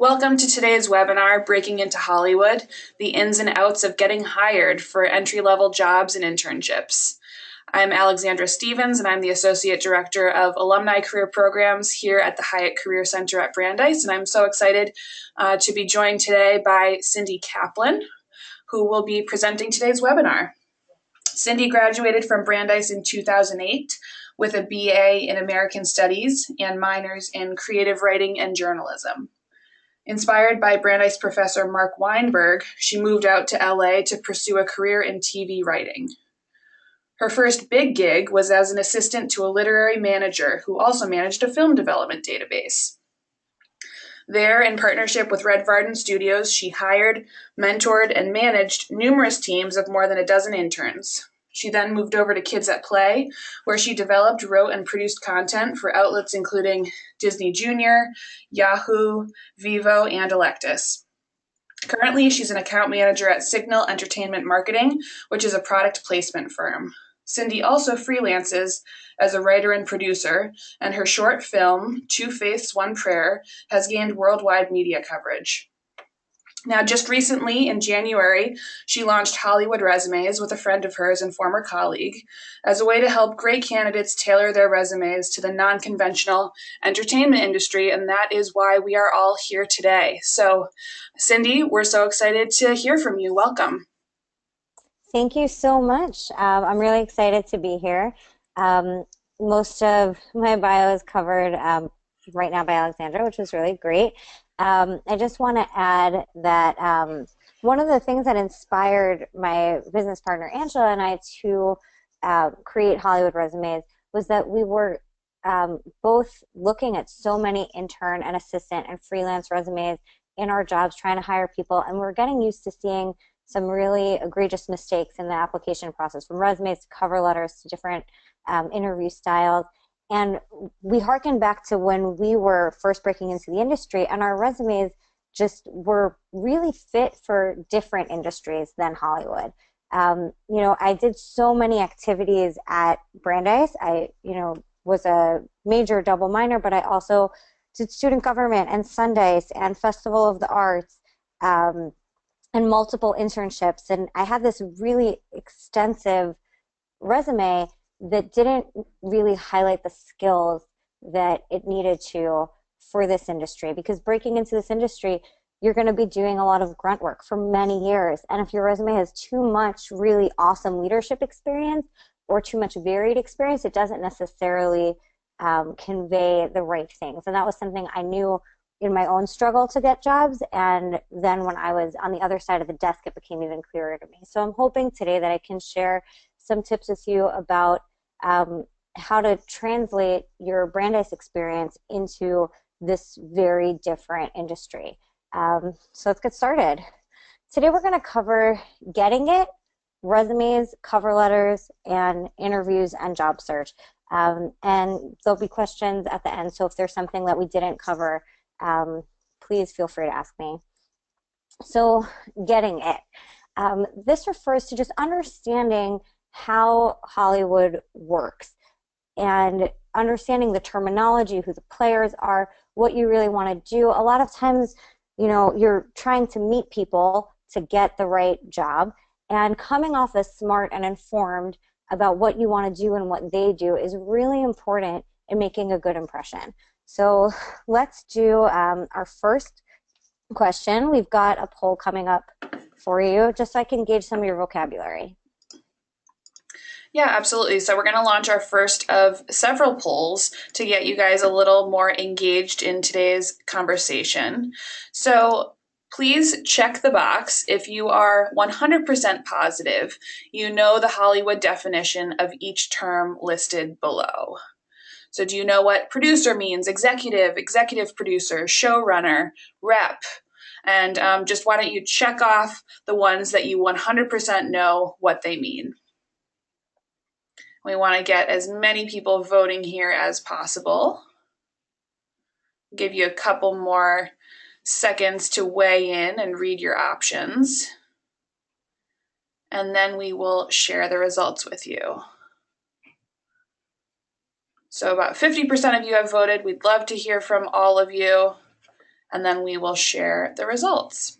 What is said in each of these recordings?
Welcome to today's webinar, Breaking into Hollywood, the ins and outs of getting hired for entry-level jobs and internships. I'm Alexandra Stephens, and I'm the Associate Director of Alumni Career Programs here at the Hiatt Career Center at Brandeis, and I'm so excited to be joined today by Cindy Kaplan, who will be presenting today's webinar. Cindy graduated from Brandeis in 2008 with a BA in American Studies and minors in Creative Writing and Journalism. Inspired by Brandeis professor Mark Weinberg, she moved out to LA to pursue a career in TV writing. Her first big gig was as an assistant to a literary manager who also managed a film development database. There, in partnership with Red Varden Studios, she hired, mentored, and managed numerous teams of more than a dozen interns. She then moved over to Kids at Play, where she developed, wrote, and produced content for outlets including Disney Junior, Yahoo, Vivo, and Electus. Currently, she's an account manager at Signal Entertainment Marketing, which is a product placement firm. Cindy also freelances as a writer and producer, and her short film, Two Faiths, One Prayer, has gained worldwide media coverage. Now, just recently, in January, she launched Hollywood Resumes with a friend of hers and former colleague as a way to help great candidates tailor their resumes to the non-conventional entertainment industry, and that is why we are all here today. So, Cindy, we're so excited to hear from you. Welcome. Thank you so much. I'm really excited to be here. Most of my bio is covered right now by Alexandra, which was really great. I just want to add that one of the things that inspired my business partner Angela and I to create Hollywood Resumes was that we were both looking at so many intern and assistant and freelance resumes in our jobs trying to hire people, and we're getting used to seeing some really egregious mistakes in the application process, from resumes to cover letters to different interview styles. And we harken back to when we were first breaking into the industry, and our resumes just were really fit for different industries than Hollywood. I did so many activities at Brandeis. I, was a major double minor, but I also did student government and Sundays and Festival of the Arts and multiple internships. And I had this really extensive resume that didn't really highlight the skills that it needed to for this industry, because breaking into this industry, you're going to be doing a lot of grunt work for many years. And if your resume has too much really awesome leadership experience or too much varied experience, it doesn't necessarily convey the right things. And that was something I knew in my own struggle to get jobs, and then when I was on the other side of the desk, it became even clearer to me. So I'm hoping today that I can share some tips with you about how to translate your Brandeis experience into this very different industry. So let's get started. Today we're going to cover getting it, resumes, cover letters, and interviews and job search. And there'll be questions at the end, so if there's something that we didn't cover, please feel free to ask me. So getting it. This refers to just understanding how Hollywood works and understanding the terminology, who the players are, what you really want to do. A lot of times, you're trying to meet people to get the right job, and coming off as smart and informed about what you want to do and what they do is really important in making a good impression. So let's do our first question. We've got a poll coming up for you, just so I can gauge some of your vocabulary. Yeah, absolutely. So we're going to launch our first of several polls to get you guys a little more engaged in today's conversation. So please check the box if you are 100% positive you know the Hollywood definition of each term listed below. So do you know what producer means? Executive producer, showrunner, rep? And just why don't you check off the ones that you 100% know what they mean. We want to get as many people voting here as possible. Give you a couple more seconds to weigh in and read your options. And then we will share the results with you. So about 50% of you have voted. We'd love to hear from all of you. and then we will share the results.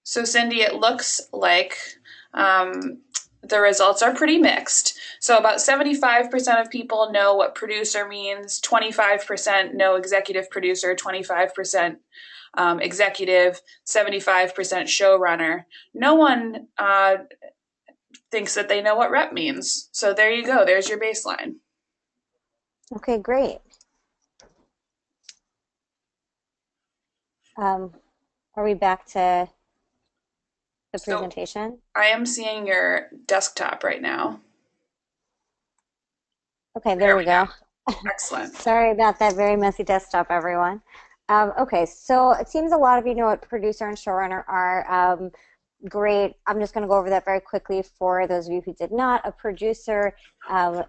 So Cindy, it looks like the results are pretty mixed. So about 75% of people know what producer means, 25% know executive producer, 25% executive, 75% showrunner. No one thinks that they know what rep means. So there you go. There's your baseline. Okay, great. Are we back to the presentation? I am seeing your desktop right now. Okay, there we go. Excellent. Sorry about that very messy desktop, everyone. Okay, so it seems a lot of you know what producer and showrunner are. Great. I'm just going to go over that very quickly for those of you who did not. A producer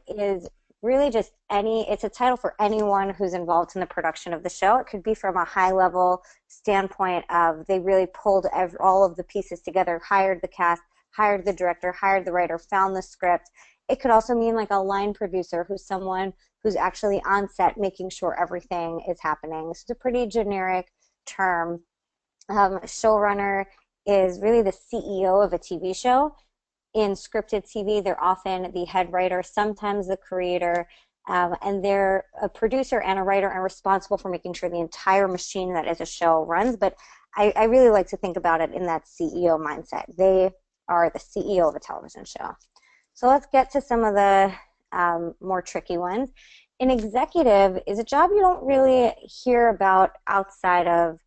is really just it's a title for anyone who's involved in the production of the show. It could be from a high level standpoint of they really pulled all of the pieces together, hired the cast, hired the director, hired the writer, found the script. It could also mean like a line producer who's someone who's actually on set making sure everything is happening. This is a pretty generic term. Showrunner is really the CEO of a TV show. In scripted TV, they're often the head writer, sometimes the creator, and they're a producer and a writer and responsible for making sure the entire machine that is a show runs. But I really like to think about it in that CEO mindset. They are the CEO of a television show. So let's get to some of the more tricky ones. An executive is a job you don't really hear about outside of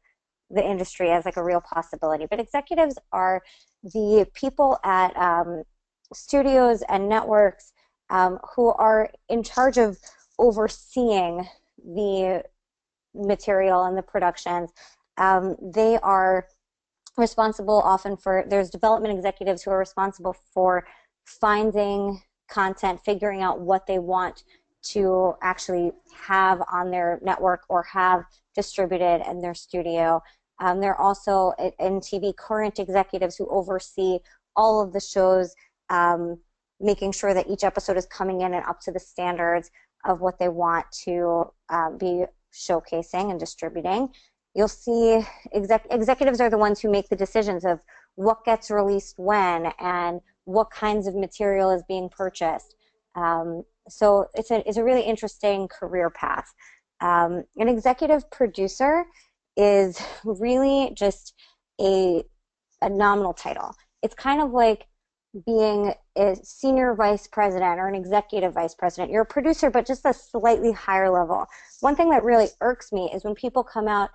the industry as like a real possibility, but executives are the people at studios and networks who are in charge of overseeing the material and the productions. They are responsible often for, there's development executives who are responsible for finding content, figuring out what they want to actually have on their network or have distributed in their studio. There are also in TV current executives who oversee all of the shows, making sure that each episode is coming in and up to the standards of what they want to be showcasing and distributing. You'll see executives are the ones who make the decisions of what gets released when and what kinds of material is being purchased. So it's a really interesting career path. An executive producer is really just a nominal title. It's kind of like being a senior vice president or an executive vice president. You're a producer, but just a slightly higher level. One thing that really irks me is when people come out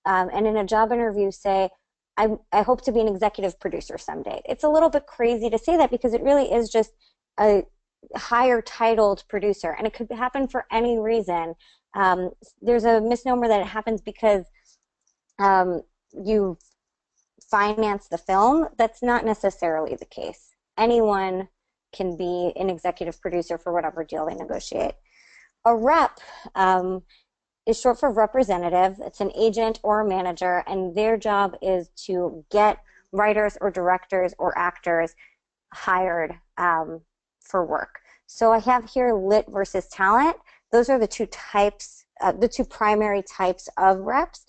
and in a job interview say, I hope to be an executive producer someday. It's a little bit crazy to say that because it really is just a higher titled producer, and it could happen for any reason. There's a misnomer that it happens because you finance the film. That's not necessarily the case. Anyone can be an executive producer for whatever deal they negotiate. A rep is short for representative. It's an agent or a manager, and their job is to get writers or directors or actors hired for work. So I have here lit versus talent. Those are the two types, the two primary types of reps.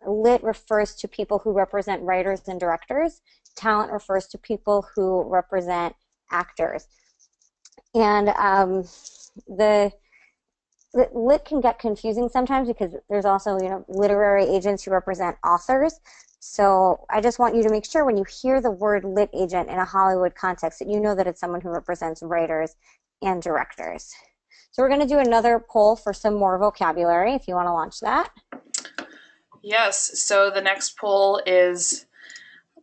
Lit refers to people who represent writers and directors. Talent refers to people who represent actors. And the lit can get confusing sometimes because there's also, literary agents who represent authors. So I just want you to make sure when you hear the word lit agent in a Hollywood context that you know that it's someone who represents writers and directors. So we're going to do another poll for some more vocabulary if you want to launch that. Yes, so the next poll is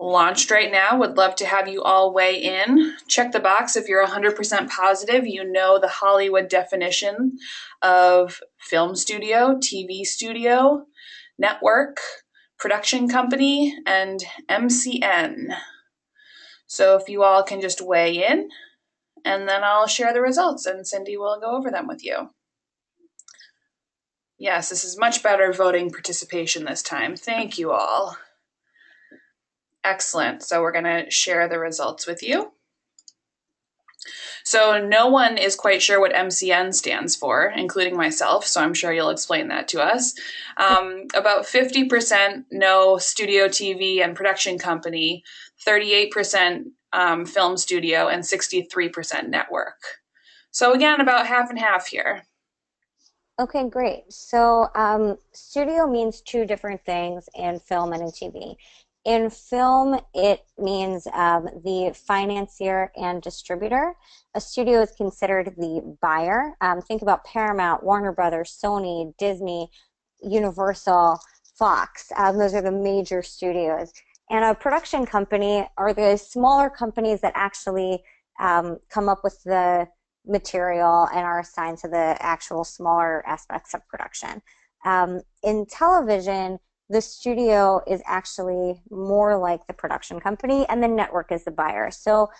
launched right now. Would love to have you all weigh in. Check the box if you're 100% positive you know the Hollywood definition of film studio, TV studio, network, production company, and MCN. So if you all can just weigh in, and then I'll share the results and Cindy will go over them with you. Yes, this is much better voting participation this time. Thank you all. Excellent. So we're going to share the results with you. So no one is quite sure what MCN stands for, including myself, so I'm sure you'll explain that to us. About 50% know studio TV and production company, 38% film studio, and 63% network. So again, about half and half here. Okay, great. So studio means two different things in film and in TV. In film, it means the financier and distributor. A studio is considered the buyer. Think about Paramount, Warner Brothers, Sony, Disney, Universal, Fox. Those are the major studios. And a production company are the smaller companies that actually come up with the material and are assigned to the actual smaller aspects of production. In television, the studio is actually more like the production company, and the network is the buyer. So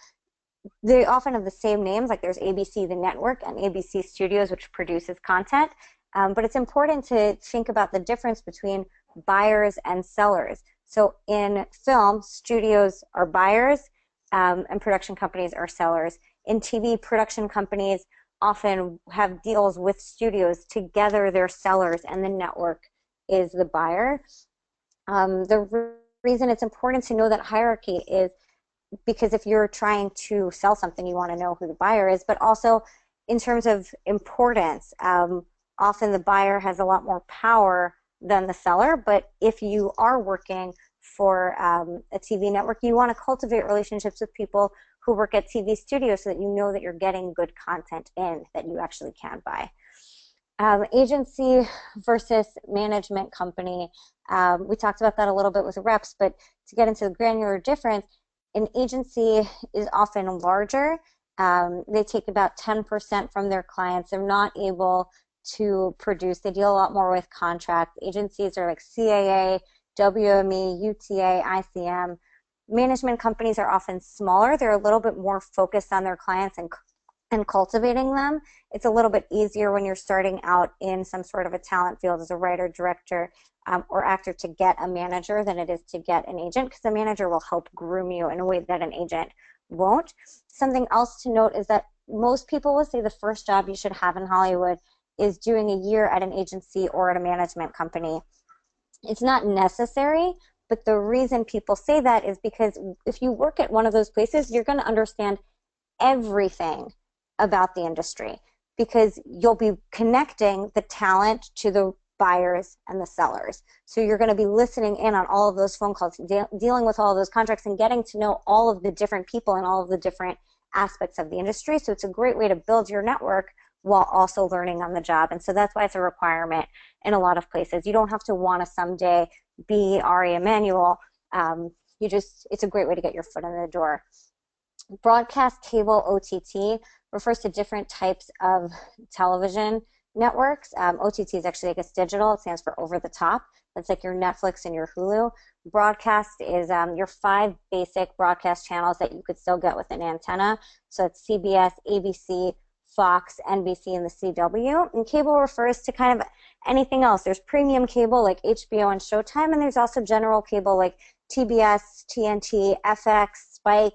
they often have the same names, like there's ABC, the network, and ABC Studios, which produces content. But it's important to think about the difference between buyers and sellers. So in film, studios are buyers, and production companies are sellers. In TV, production companies often have deals with studios. Together, they're sellers, and the network is the buyer. The reason it's important to know that hierarchy is because if you're trying to sell something, you want to know who the buyer is, but also in terms of importance, often the buyer has a lot more power than the seller. But if you are working for a TV network, you want to cultivate relationships with people who work at TV studios so that you know that you're getting good content in that you actually can buy. Agency versus management company. We talked about that a little bit with reps, but to get into the granular difference, an agency is often larger. They take about 10% from their clients. They're not able to produce. They deal a lot more with contracts. Agencies are like CAA, WME, UTA, ICM. Management companies are often smaller. They're a little bit more focused on their clients and cultivating them. It's a little bit easier when you're starting out in some sort of a talent field as a writer, director, or actor to get a manager than it is to get an agent, because the manager will help groom you in a way that an agent won't. Something else to note is that most people will say the first job you should have in Hollywood is doing a year at an agency or at a management company. It's not necessary, but the reason people say that is because if you work at one of those places, you're going to understand everything about the industry, because you'll be connecting the talent to the buyers and the sellers. So you're going to be listening in on all of those phone calls, dealing with all of those contracts, and getting to know all of the different people and all of the different aspects of the industry. So it's a great way to build your network while also learning on the job. And so that's why it's a requirement in a lot of places. You don't have to want to someday be Ari Emanuel. It's a great way to get your foot in the door. Broadcast, cable, OTT refers to different types of television networks. OTT is actually, I guess, digital. It stands for over the top. That's like your Netflix and your Hulu. Broadcast is your 5 basic broadcast channels that you could still get with an antenna. So it's CBS, ABC, Fox, NBC, and the CW. And cable refers to kind of anything else. There's premium cable like HBO and Showtime, and there's also general cable like TBS, TNT, FX, Spike.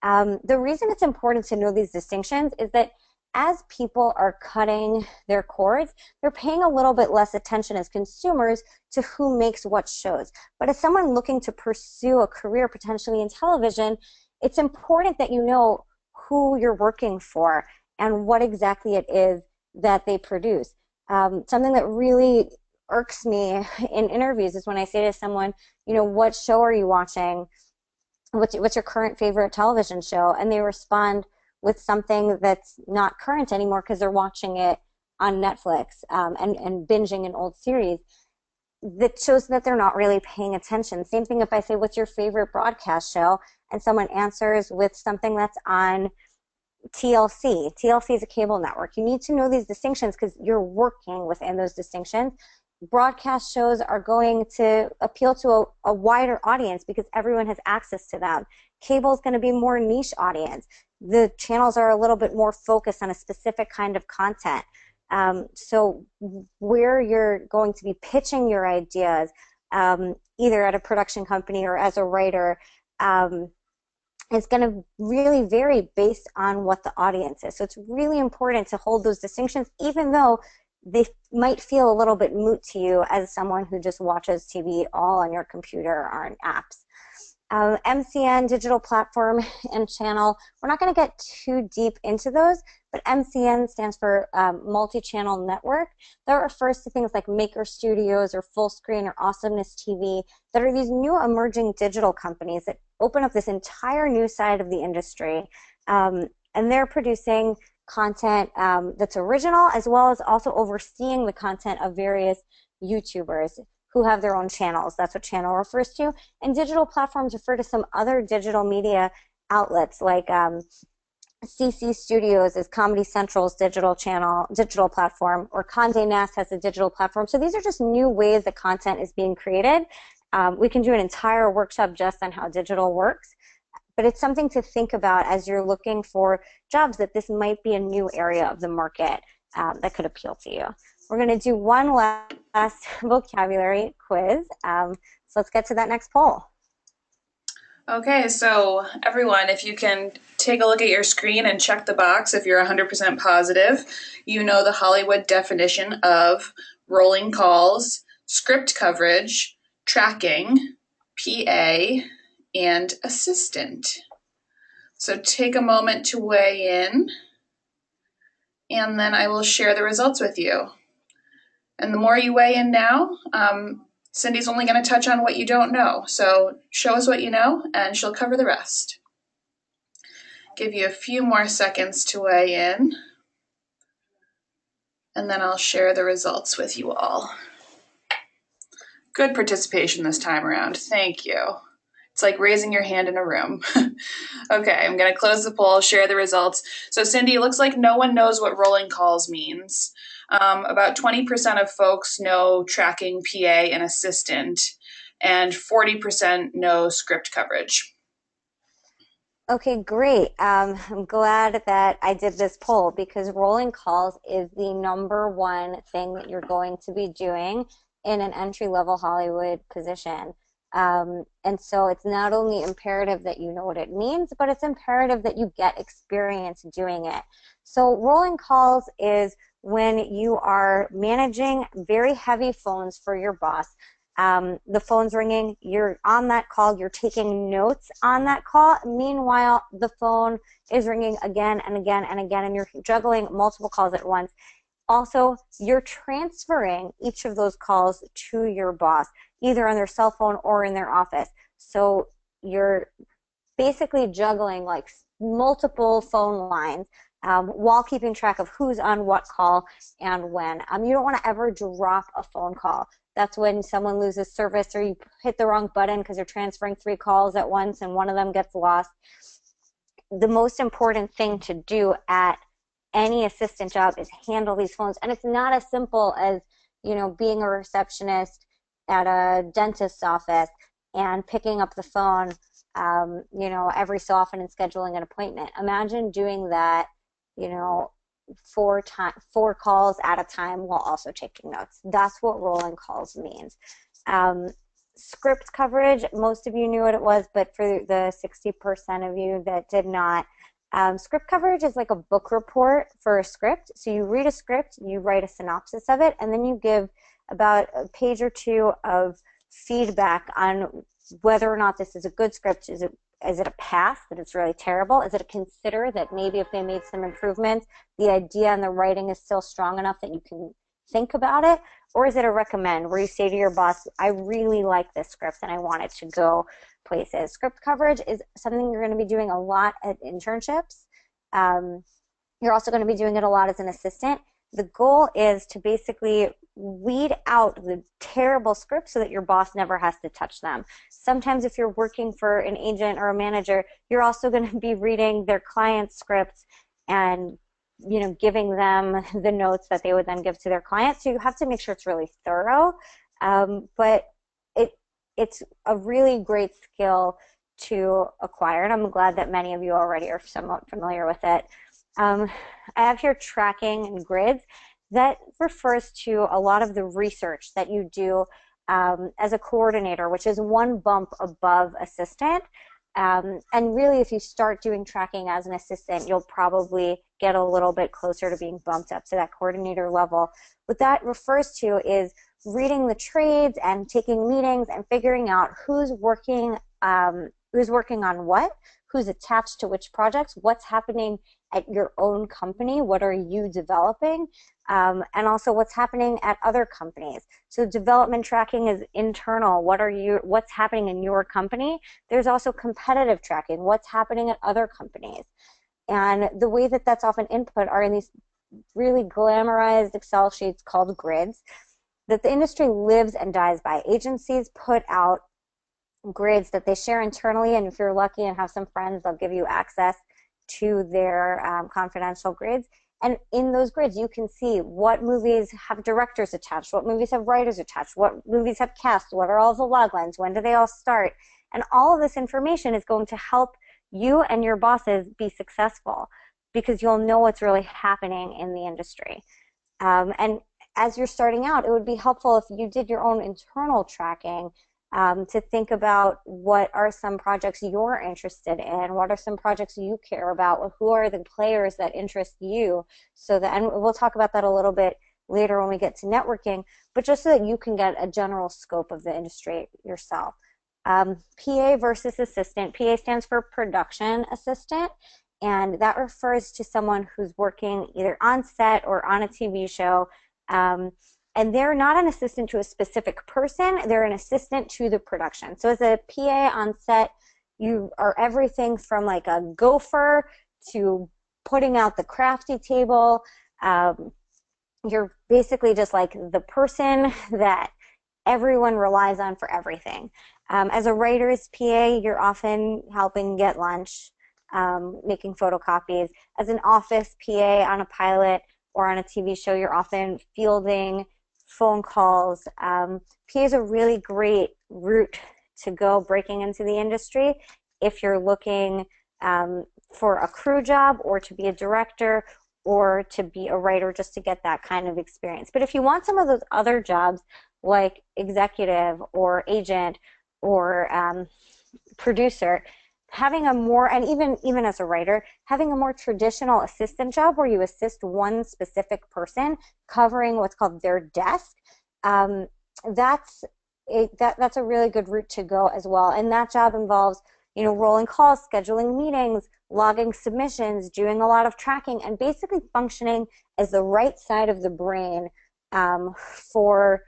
The reason it's important to know these distinctions is that as people are cutting their cords, they're paying a little bit less attention as consumers to who makes what shows. But as someone looking to pursue a career potentially in television, it's important that you know who you're working for and what exactly it is that they produce. Something that really irks me in interviews is when I say to someone, what show are you watching? What's your current favorite television show? And they respond with something that's not current anymore because they're watching it on Netflix and binging an old series. That shows that they're not really paying attention. Same thing if I say, what's your favorite broadcast show? And someone answers with something that's on TLC. TLC is a cable network. You need to know these distinctions because you're working within those distinctions. Broadcast shows are going to appeal to a wider audience because everyone has access to them. Cable is going to be more niche audience. The channels are a little bit more focused on a specific kind of content. So where you're going to be pitching your ideas, either at a production company or as a writer, is going to really vary based on what the audience is. So it's really important to hold those distinctions, even though they might feel a little bit moot to you as someone who just watches TV all on your computer or on apps. MCN, digital platform and channel, we're not going to get too deep into those, but MCN stands for multi-channel network. That refers to things like Maker Studios or Full Screen or Awesomeness TV that are these new emerging digital companies that open up this entire new side of the industry. And they're producing content that's original, as well as also overseeing the content of various YouTubers who have their own channels. That's what channel refers to. And digital platforms refer to some other digital media outlets, like CC Studios is Comedy Central's digital platform, or Condé Nast has a digital platform. So these are just new ways that content is being created. We can do an entire workshop just on how digital works, but it's something to think about as you're looking for jobs, that this might be a new area of the market that could appeal to you. We're going to do one last vocabulary quiz. So let's get to that next poll. Okay, so everyone, if you can take a look at your screen and check the box if you're 100% positive, you know the Hollywood definition of rolling calls, script coverage, tracking, PA, and assistant. So take a moment to weigh in, and then I will share the results with you. And the more you weigh in now, Cindy's only going to touch on what you don't know. So show us what you know, and she'll cover the rest. Give you a few more seconds to weigh in, and then I'll share the results with you all. Good participation this time around. Thank you. It's like raising your hand in a room. Okay, I'm going to close the poll, share the results. So Cindy, it looks like no one knows what rolling calls means. About 20% of folks know tracking, PA, and assistant, and 40% know script coverage. Okay, great. I'm glad that I did this poll, because rolling calls is the #1 thing that you're going to be doing in an entry-level Hollywood position. And so it's not only imperative that you know what it means, but it's imperative that you get experience doing it. So rolling calls is when you are managing very heavy phones for your boss. The phone's ringing, you're on that call, you're taking notes on that call. Meanwhile, the phone is ringing again and again and again, and you're juggling multiple calls at once. Also, you're transferring each of those calls to your boss, either on their cell phone or in their office. So you're basically juggling like multiple phone lines while keeping track of who's on what call and when. You don't want to ever drop a phone call. That's when someone loses service, or you hit the wrong button because you're transferring 3 calls at once and one of them gets lost. The most important thing to do at any assistant job is handle these phones. And it's not as simple as, you know, being a receptionist at a dentist's office and picking up the phone, you know, every so often and scheduling an appointment. Imagine doing that, you know, 4 calls at a time while also taking notes. That's what rolling calls means. Script coverage, most of you knew what it was, but for the 60% of you that did not, script coverage is like a book report for a script. So you read a script, you write a synopsis of it, and then you give about a page or 2 of feedback on whether or not this is a good script. Is it a pass, that it's really terrible? Is it a consider, that maybe if they made some improvements, the idea and the writing is still strong enough that you can think about it? Or is it a recommend, where you say to your boss, I really like this script and I want it to go places? Script coverage is something you're going to be doing a lot at internships. You're also going to be doing it a lot as an assistant. The goal is to basically weed out the terrible scripts so that your boss never has to touch them. Sometimes if you're working for an agent or a manager, you're also going to be reading their client's scripts and, you know, giving them the notes that they would then give to their clients. So you have to make sure it's really thorough. But it's a really great skill to acquire, and I'm glad that many of you already are somewhat familiar with it. I have here tracking and grids. That refers to a lot of the research that you do as a coordinator, which is one bump above assistant. And really, if you start doing tracking as an assistant, you'll probably get a little bit closer to being bumped up to that coordinator level. What that refers to is reading the trades and taking meetings and figuring out who's working on what, who's attached to which projects, what's happening at your own company, what are you developing, and also what's happening at other companies. So development tracking is internal. What's happening in your company? There's also competitive tracking. What's happening at other companies? And the way that that's often input are in these really glamorized Excel sheets called grids that the industry lives and dies by. Agencies put out grids that they share internally, and if you're lucky and have some friends, they'll give you access to their confidential grids. And in those grids, you can see what movies have directors attached, what movies have writers attached, what movies have cast, what are all the log lines, when do they all start. And all of this information is going to help you and your bosses be successful because you'll know what's really happening in the industry. And as you're starting out, it would be helpful if you did your own internal tracking to think about what are some projects you're interested in, what are some projects you care about, who are the players that interest you, so that, and we'll talk about that a little bit later when we get to networking, but just so that you can get a general scope of the industry yourself. PA versus assistant. PA stands for production assistant, and that refers to someone who's working either on set or on a TV show. And they're not an assistant to a specific person, they're an assistant to the production. So as a PA on set, you are everything from like a gopher to putting out the crafty table. You're basically just like the person that everyone relies on for everything. As a writer's PA, you're often helping get lunch, making photocopies. As an office PA on a pilot or on a TV show, you're often fielding phone calls. PA is a really great route to go breaking into the industry if you're looking for a crew job or to be a director or to be a writer, just to get that kind of experience. But if you want some of those other jobs like executive or agent or producer, having a more, and even as a writer, having a more traditional assistant job where you assist one specific person covering what's called their desk, that's a really good route to go as well. And that job involves, rolling calls, scheduling meetings, logging submissions, doing a lot of tracking, and basically functioning as the right side of the brain for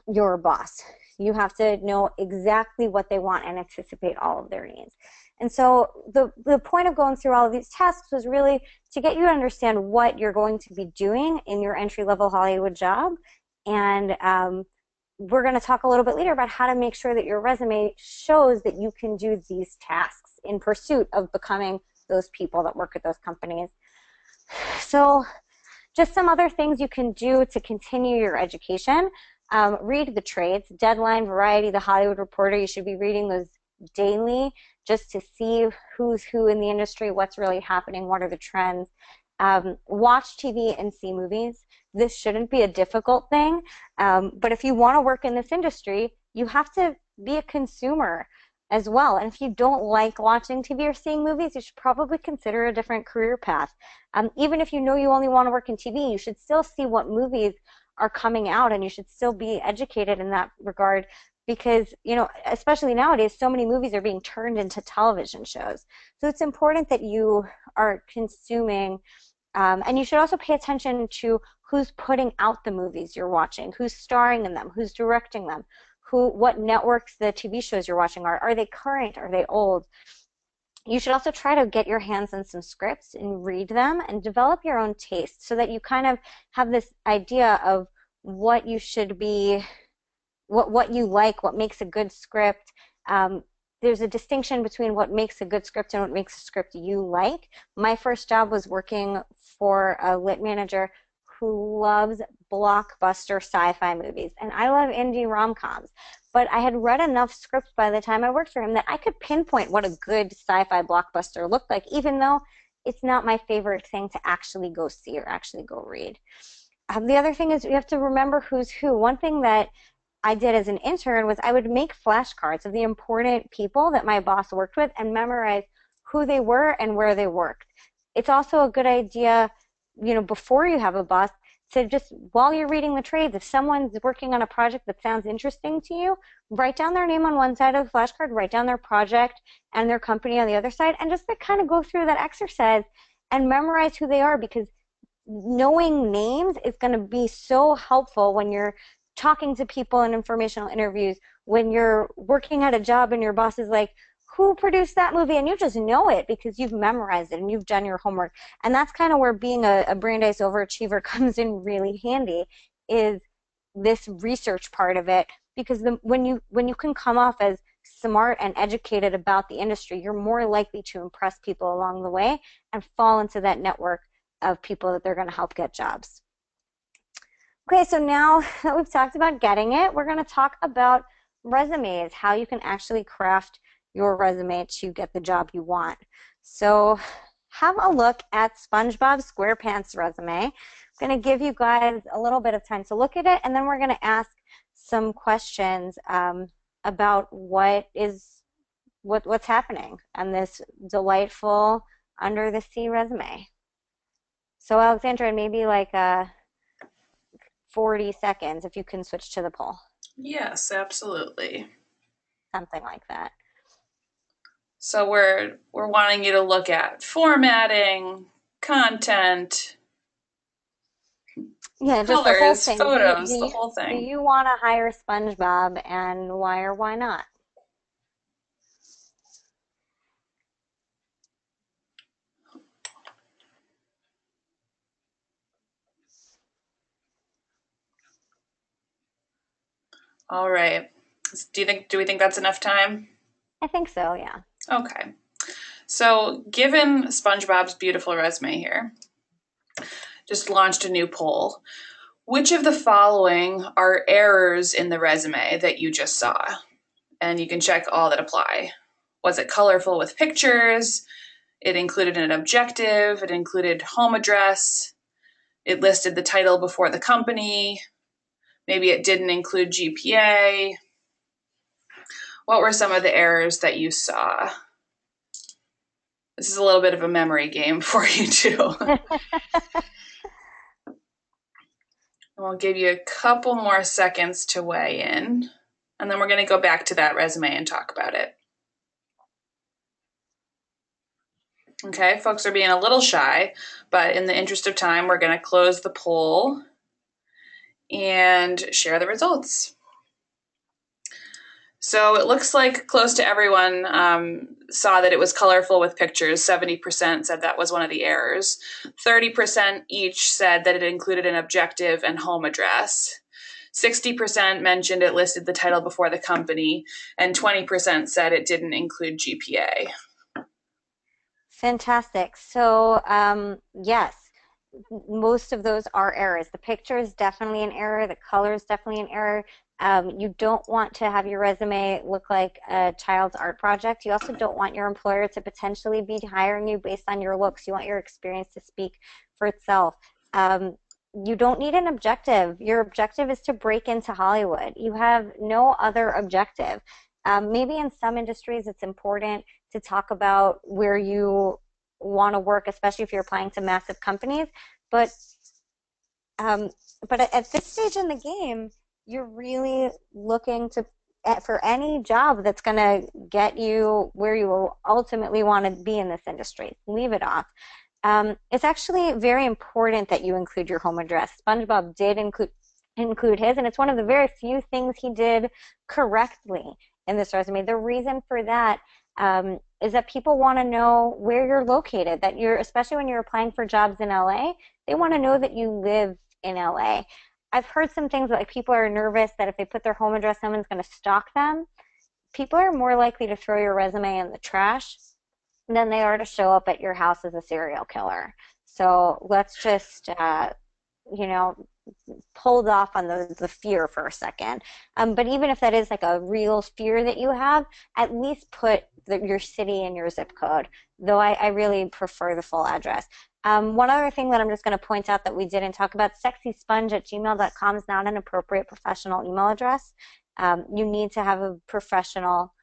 your boss. You have to know exactly what they want and anticipate all of their needs. And so the point of going through all of these tasks was really to get you to understand what you're going to be doing in your entry-level Hollywood job. And we're going to talk a little bit later about how to make sure that your resume shows that you can do these tasks in pursuit of becoming those people that work at those companies. So just some other things you can do to continue your education. Read the trades, Deadline, Variety, The Hollywood Reporter. You should be reading those daily just to see who's who in the industry, what's really happening, what are the trends. Watch TV and see movies. This shouldn't be a difficult thing, but if you want to work in this industry, you have to be a consumer as well. And if you don't like watching TV or seeing movies, you should probably consider a different career path. Even if you know you only want to work in TV, you should still see what movies are coming out, and you should still be educated in that regard, because especially nowadays, so many movies are being turned into television shows. So it's important that you are consuming, and you should also pay attention to who's putting out the movies you're watching, who's starring in them, who's directing them, what networks the TV shows you're watching are. Are they current? Are they old? You should also try to get your hands on some scripts and read them and develop your own taste so that you kind of have this idea of what you should be, what you like, what makes a good script. There's a distinction between what makes a good script and what makes a script you like. My first job was working for a lit manager who loves blockbuster sci-fi movies, and I love indie rom-coms. But I had read enough scripts by the time I worked for him that I could pinpoint what a good sci-fi blockbuster looked like, even though it's not my favorite thing to actually go see or actually go read. The other thing is you have to remember who's who. One thing that I did as an intern was I would make flashcards of the important people that my boss worked with and memorize who they were and where they worked. It's also a good idea, before you have a boss, to just while you're reading the trades, if someone's working on a project that sounds interesting to you, write down their name on one side of the flashcard, write down their project and their company on the other side, and just to kind of go through that exercise and memorize who they are, because knowing names is going to be so helpful when you're talking to people in informational interviews, when you're working at a job and your boss is like, who produced that movie? And you just know it because you've memorized it and you've done your homework. And that's kind of where being a Brandeis overachiever comes in really handy, is this research part of it. Because when you can come off as smart and educated about the industry, you're more likely to impress people along the way and fall into that network of people that they're going to help get jobs. Okay, so now that we've talked about getting it, we're going to talk about resumes, how you can actually craft your resume to get the job you want. So have a look at SpongeBob SquarePants' resume. I'm going to give you guys a little bit of time to look at it, and then we're going to ask some questions about what's happening on this delightful under the sea resume. So Alexandra, maybe like 40 seconds if you can switch to the poll. Yes, absolutely. Something like that. So we're wanting you to look at formatting, content, yeah, just colors, the whole thing. photos, the whole thing. Do you want to hire SpongeBob, and why or why not? All right. Do we think that's enough time? I think so, yeah. Okay. So given SpongeBob's beautiful resume here, just launched a new poll. Which of the following are errors in the resume that you just saw? And you can check all that apply. Was it colorful with pictures? It included an objective. It included home address. It listed the title before the company. Maybe it didn't include GPA. What were some of the errors that you saw? This is a little bit of a memory game for you too. We'll give you a couple more seconds to weigh in, and then we're going to go back to that resume and talk about it. Okay, folks are being a little shy, but in the interest of time, we're going to close the poll and share the results. So it looks like close to everyone saw that it was colorful with pictures. 70% said that was one of the errors. 30% each said that it included an objective and home address. 60% mentioned it listed the title before the company, and 20% said it didn't include GPA. Fantastic. So yes, most of those are errors. The picture is definitely an error. The color is definitely an error. You don't want to have your resume look like a child's art project. You also don't want your employer to potentially be hiring you based on your looks. You want your experience to speak for itself. You don't need an objective. Your objective is to break into Hollywood. You have no other objective. Maybe in some industries it's important to talk about where you want to work, especially if you're applying to massive companies. But at this stage in the game, you're really looking for any job that's going to get you where you ultimately want to be in this industry. Leave it off. It's actually very important that you include your home address. SpongeBob did include his, and it's one of the very few things he did correctly in this resume. The reason for that is that people want to know where you're located, that especially when you're applying for jobs in LA, they want to know that you live in LA. I've heard some things like people are nervous that if they put their home address, someone's going to stalk them. People are more likely to throw your resume in the trash than they are to show up at your house as a serial killer. So let's just, hold off on the fear for a second. But even if that is like a real fear that you have, at least put your city and your zip code, though I really prefer the full address. One other thing that I'm just going to point out that we didn't talk about, sexysponge@gmail.com is not an appropriate professional email address. You need to have a professional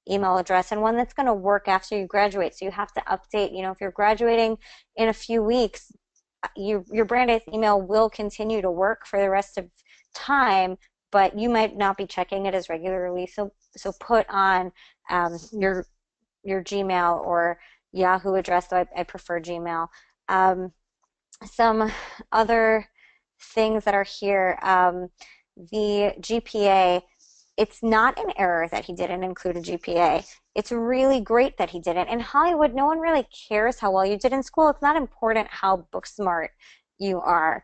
email address and one that's going to work after you graduate. So you have to update, if you're graduating in a few weeks, your Brandeis email will continue to work for the rest of time, but you might not be checking it as regularly. So put on your Gmail or Yahoo address, though I prefer Gmail. Some other things that are here, the GPA, it's not an error that he didn't include a GPA. It's really great that he didn't. In Hollywood, no one really cares how well you did in school. It's not important how book smart you are.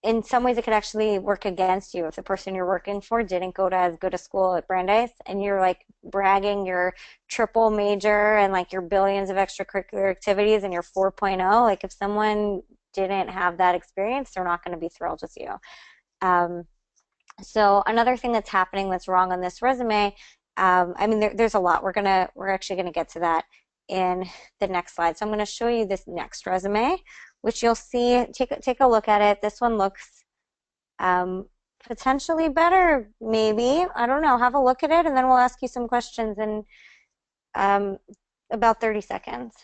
In some ways, it could actually work against you if the person you're working for didn't go to as good a school at Brandeis and you're like bragging your triple major and like your billions of extracurricular activities and your 4.0. Like if someone didn't have that experience, they're not going to be thrilled with you. So another thing that's happening that's wrong on this resume, I mean, there's a lot. We're actually going to get to that in the next slide. So I'm going to show you this next resume, which you'll see. Take a look at it. This one looks potentially better, maybe. I don't know. Have a look at it, and then we'll ask you some questions in about 30 seconds.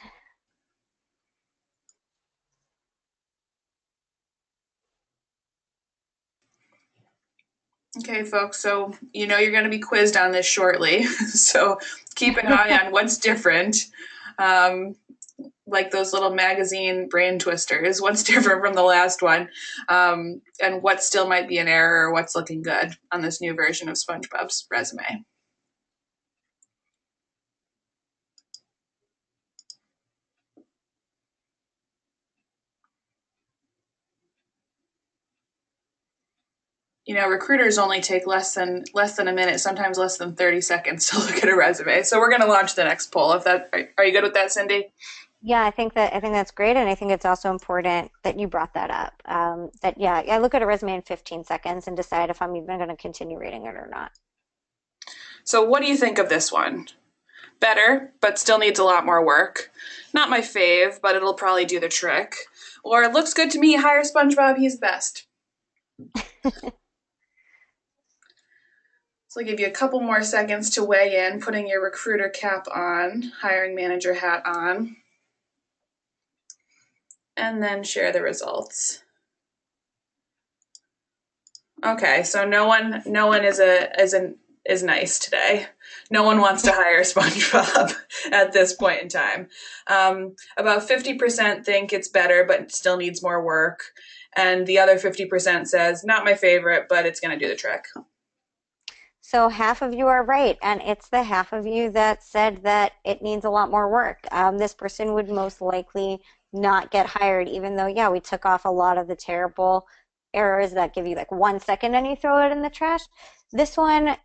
Okay, folks, so you're going to be quizzed on this shortly, so keep an eye on what's different. Like those little magazine brain twisters, what's different from the last one, and what still might be an error or what's looking good on this new version of SpongeBob's resume. Recruiters only take less than a minute, sometimes less than 30 seconds to look at a resume. So we're going to launch the next poll. Are you good with that, Cindy? Yeah, I think that's great, and I think it's also important that you brought that up. I look at a resume in 15 seconds and decide if I'm even going to continue reading it or not. So what do you think of this one? Better, but still needs a lot more work. Not my fave, but it'll probably do the trick. Or it looks good to me, hire SpongeBob, he's the best. So I'll give you a couple more seconds to weigh in, putting your recruiter cap on, hiring manager hat on, and then share the results. Okay, so no one is nice today. No one wants to hire SpongeBob at this point in time. About 50% think it's better, but still needs more work. And the other 50% says, not my favorite, but it's going to do the trick. So half of you are right, and it's the half of you that said that it needs a lot more work. This person would most likely not get hired, even though, yeah, we took off a lot of the terrible errors that give you like 1 second and you throw it in the trash. This one,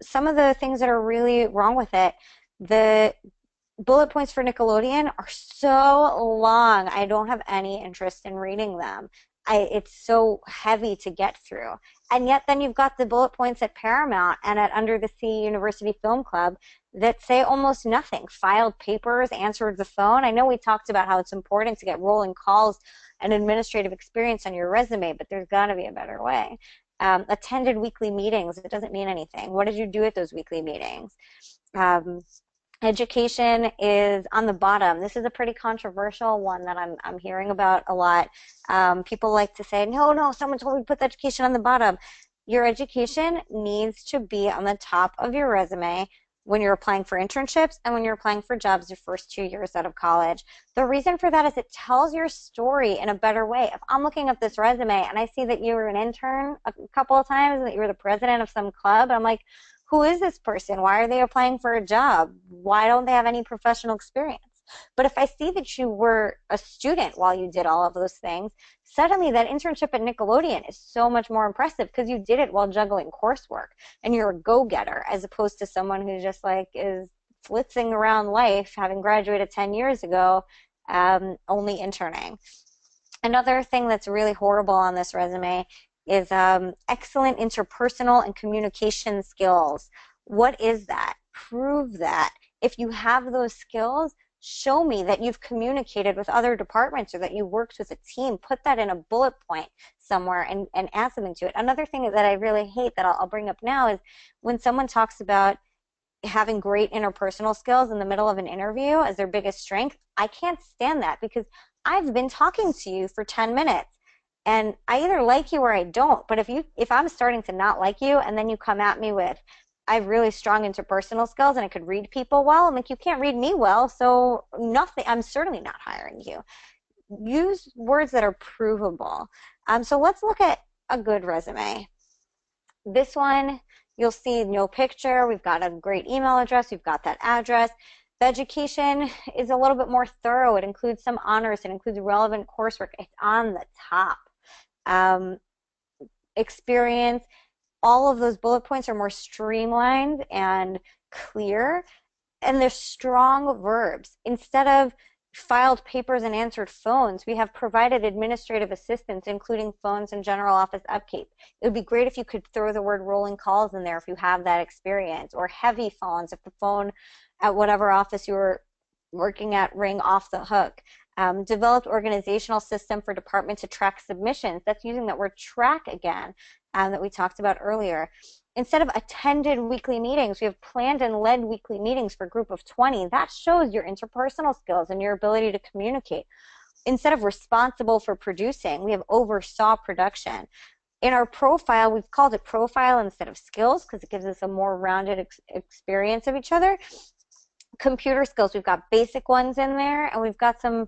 some of the things that are really wrong with it, the bullet points for Nickelodeon are so long. I don't have any interest in reading them. It's so heavy to get through. And yet then you've got the bullet points at Paramount and at Under the Sea University Film Club that say almost nothing. Filed papers, answered the phone. I know we talked about how it's important to get rolling calls and administrative experience on your resume, but there's got to be a better way. Attended weekly meetings. It doesn't mean anything. What did you do at those weekly meetings? Education is on the bottom. This is a pretty controversial one that I'm hearing about a lot. People like to say, no, someone told me to put the education on the bottom. Your education needs to be on the top of your resume when you're applying for internships and when you're applying for jobs your first 2 years out of college. The reason for that is it tells your story in a better way. If I'm looking at this resume and I see that you were an intern a couple of times, that you were the president of some club, I'm like, who is this person? Why are they applying for a job? Why don't they have any professional experience? But if I see that you were a student while you did all of those things, suddenly that internship at Nickelodeon is so much more impressive because you did it while juggling coursework and you're a go-getter as opposed to someone who just like is flitzing around life, having graduated 10 years ago, only interning. Another thing that's really horrible on this resume is excellent interpersonal and communication skills. What is that? Prove that. If you have those skills, show me that you've communicated with other departments or that you worked with a team. Put that in a bullet point somewhere and add something to it. Another thing that I really hate that I'll bring up now is when someone talks about having great interpersonal skills in the middle of an interview as their biggest strength. I can't stand that because I've been talking to you for 10 minutes and I either like you or I don't. But if I'm starting to not like you and then you come at me with, I have really strong interpersonal skills and I could read people well, I'm like, you can't read me well, so nothing, I'm certainly not hiring you. Use words that are provable. So let's look at a good resume. This one, you'll see no picture. We've got a great email address. We've got that address. The education is a little bit more thorough. It includes some honors. It includes relevant coursework. It's on the top. Experience, all of those bullet points are more streamlined and clear, and they're strong verbs. Instead of filed papers and answered phones, we have provided administrative assistance, including phones and general office upkeep. It would be great if you could throw the word rolling calls in there if you have that experience, or heavy phones if the phone at whatever office you were working at ring off the hook. Developed organizational system for department to track submissions. That's using that word track again that we talked about earlier. Instead of attended weekly meetings, we have planned and led weekly meetings for a group of 20. That shows your interpersonal skills and your ability to communicate. Instead of responsible for producing, we have oversaw production. In our profile, we've called it profile instead of skills because it gives us a more rounded experience of each other. Computer skills, we've got basic ones in there, and we've got some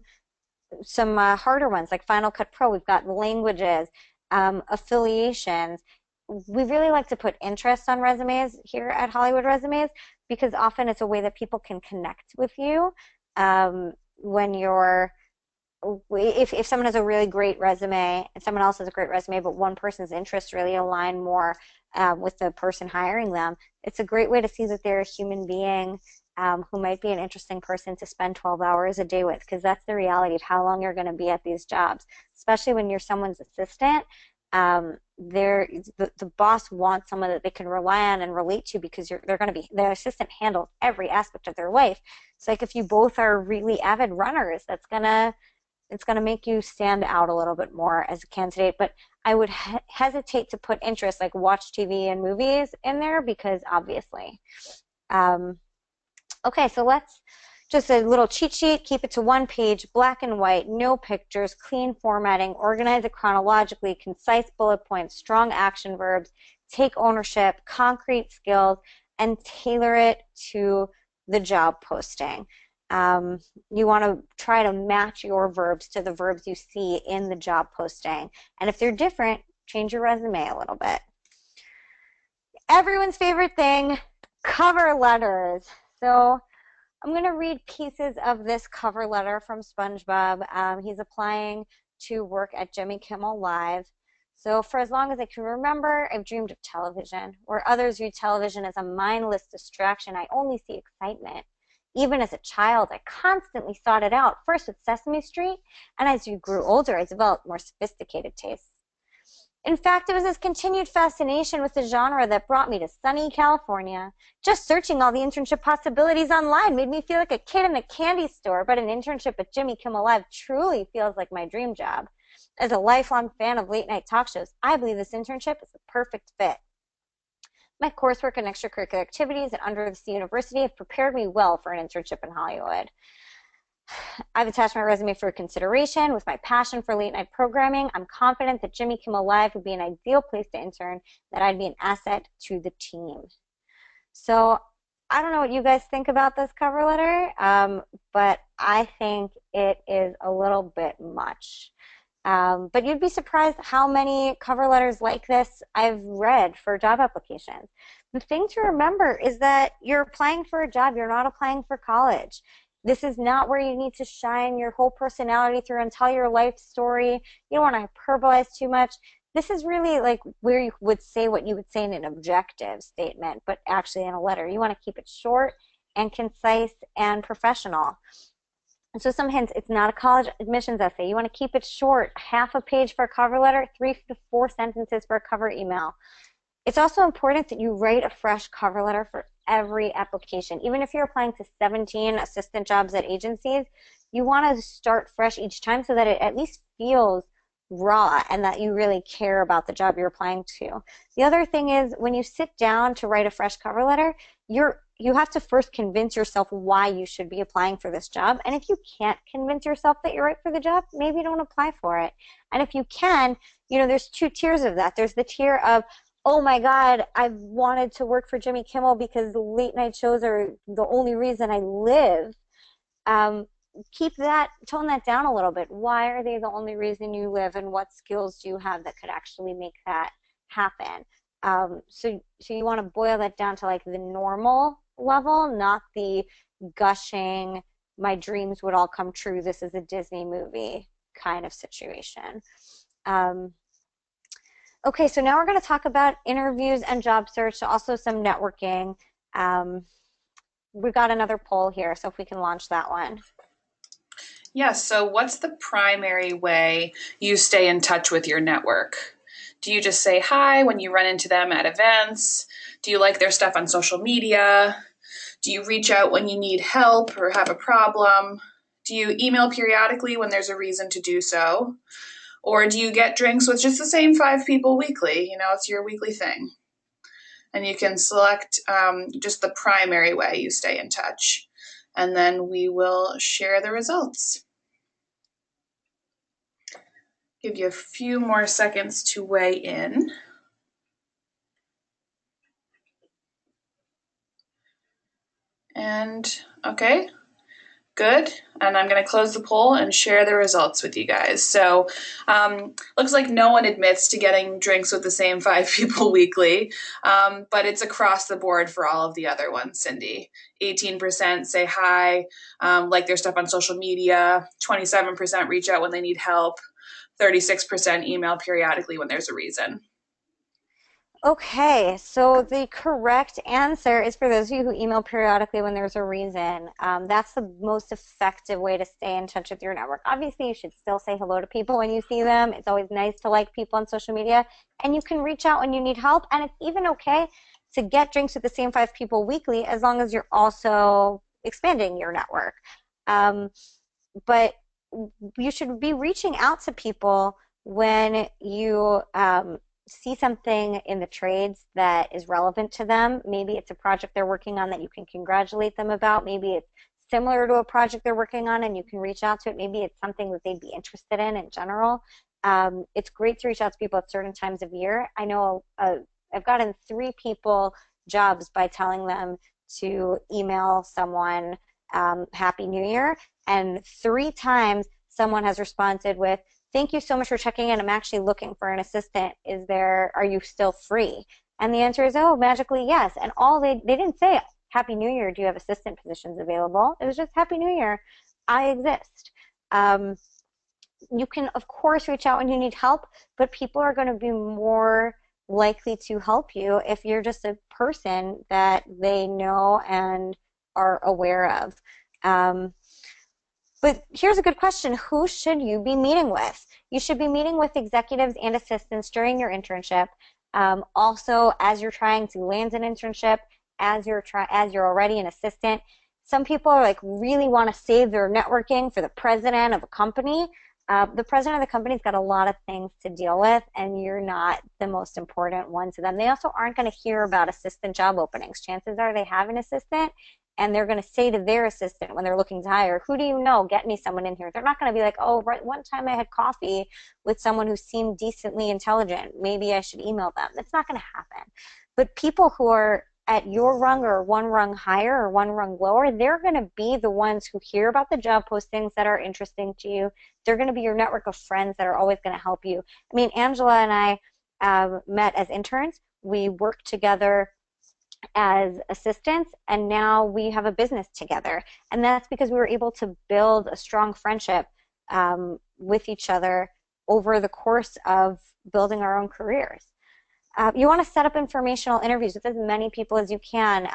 harder ones like Final Cut Pro. We've got languages, affiliations. We really like to put interest on resumes here at Hollywood Resumes because often it's a way that people can connect with you when you're, if someone has a really great resume and someone else has a great resume, but one person's interests really align more with the person hiring them, it's a great way to see that they're a human being who might be an interesting person to spend 12 hours a day with, because that's the reality of how long you're going to be at these jobs, especially when you're someone's assistant. The boss wants someone that they can rely on and relate to because their assistant handles every aspect of their life. So like if you both are really avid runners, it's gonna make you stand out a little bit more as a candidate. But I would hesitate to put interests like watch TV and movies in there because obviously. Okay, so let's just a little cheat sheet, keep it to one page, black and white, no pictures, clean formatting, organize it chronologically, concise bullet points, strong action verbs, take ownership, concrete skills, and tailor it to the job posting. You want to try to match your verbs to the verbs you see in the job posting. And if they're different, change your resume a little bit. Everyone's favorite thing, cover letters. So I'm going to read pieces of this cover letter from SpongeBob. He's applying to work at Jimmy Kimmel Live. So for as long as I can remember, I've dreamed of television. Where others view television as a mindless distraction, I only see excitement. Even as a child, I constantly sought it out, first with Sesame Street, and as you grew older, I developed more sophisticated tastes. In fact, it was this continued fascination with the genre that brought me to sunny California. Just searching all the internship possibilities online made me feel like a kid in a candy store, but an internship at Jimmy Kimmel Live truly feels like my dream job. As a lifelong fan of late-night talk shows, I believe this internship is the perfect fit. My coursework and extracurricular activities at Brandeis University have prepared me well for an internship in Hollywood. I've attached my resume for consideration. With my passion for late-night programming, I'm confident that Jimmy Kimmel Live would be an ideal place to intern, that I'd be an asset to the team. So I don't know what you guys think about this cover letter, but I think it is a little bit much. But you'd be surprised how many cover letters like this I've read for job applications. The thing to remember is that you're applying for a job, you're not applying for college. This is not where you need to shine your whole personality through and tell your life story. You don't want to hyperbolize too much. This is really like where you would say what you would say in an objective statement, but actually in a letter. You want to keep it short and concise and professional. And so some hints, it's not a college admissions essay. You want to keep it short, half a page for a cover letter, 3 to 4 sentences for a cover email. It's also important that you write a fresh cover letter for every application. Even if you're applying to 17 assistant jobs at agencies, you want to start fresh each time so that it at least feels raw and that you really care about the job you're applying to. The other thing is when you sit down to write a fresh cover letter, you have to first convince yourself why you should be applying for this job. And if you can't convince yourself that you're right for the job, maybe don't apply for it. And if you can, there's two tiers of that. There's the tier of, oh my God, I've wanted to work for Jimmy Kimmel because the late night shows are the only reason I live. Tone that down a little bit. Why are they the only reason you live, and what skills do you have that could actually make that happen? So you want to boil that down to like the normal level, not the gushing, my dreams would all come true, this is a Disney movie kind of situation. Okay, so now we're going to talk about interviews and job search, also some networking. We've got another poll here, so if we can launch that one. Yes, so what's the primary way you stay in touch with your network? Do you just say hi when you run into them at events? Do you like their stuff on social media? Do you reach out when you need help or have a problem? Do you email periodically when there's a reason to do so? Or do you get drinks with just the same 5 people weekly? It's your weekly thing. And you can select just the primary way you stay in touch. And then we will share the results. Give you a few more seconds to weigh in. And okay, good. And I'm going to close the poll and share the results with you guys. So looks like no one admits to getting drinks with the same 5 people weekly, but it's across the board for all of the other ones, Cindy. 18% say hi, like their stuff on social media, 27% reach out when they need help, 36% email periodically when there's a reason. Okay, so the correct answer is for those of you who email periodically when there's a reason. That's the most effective way to stay in touch with your network. Obviously, you should still say hello to people when you see them. It's always nice to like people on social media, and you can reach out when you need help, and it's even okay to get drinks with the same 5 people weekly as long as you're also expanding your network. But you should be reaching out to people when you see something in the trades that is relevant to them. Maybe it's a project they're working on that you can congratulate them about. Maybe it's similar to a project they're working on and you can reach out to it. Maybe it's something that they'd be interested in general. It's great to reach out to people at certain times of year. I know I've gotten 3 people jobs by telling them to email someone Happy New Year, and 3 times someone has responded with, thank you so much for checking in. I'm actually looking for an assistant. Are you still free? And the answer is, oh, magically yes. And they didn't say, Happy New Year, do you have assistant positions available? It was just, Happy New Year, I exist. You can, of course, reach out when you need help, but people are going to be more likely to help you if you're just a person that they know and are aware of. But here's a good question. Who should you be meeting with? You should be meeting with executives and assistants during your internship. Also, as you're trying to land an internship, as you're already an assistant. Some people are really want to save their networking for the president of a company. The president of the company's got a lot of things to deal with, and you're not the most important one to them. They also aren't going to hear about assistant job openings. Chances are they have an assistant, and they're going to say to their assistant when they're looking to hire, who do you know? Get me someone in here. They're not going to be like, oh, right, one time I had coffee with someone who seemed decently intelligent. Maybe I should email them. That's not going to happen. But people who are at your rung or one rung higher or one rung lower, they're going to be the ones who hear about the job postings that are interesting to you. They're going to be your network of friends that are always going to help you. I mean, Angela and I met as interns. We worked together as assistants, and now we have a business together. And that's because we were able to build a strong friendship with each other over the course of building our own careers. You want to set up informational interviews with as many people as you can,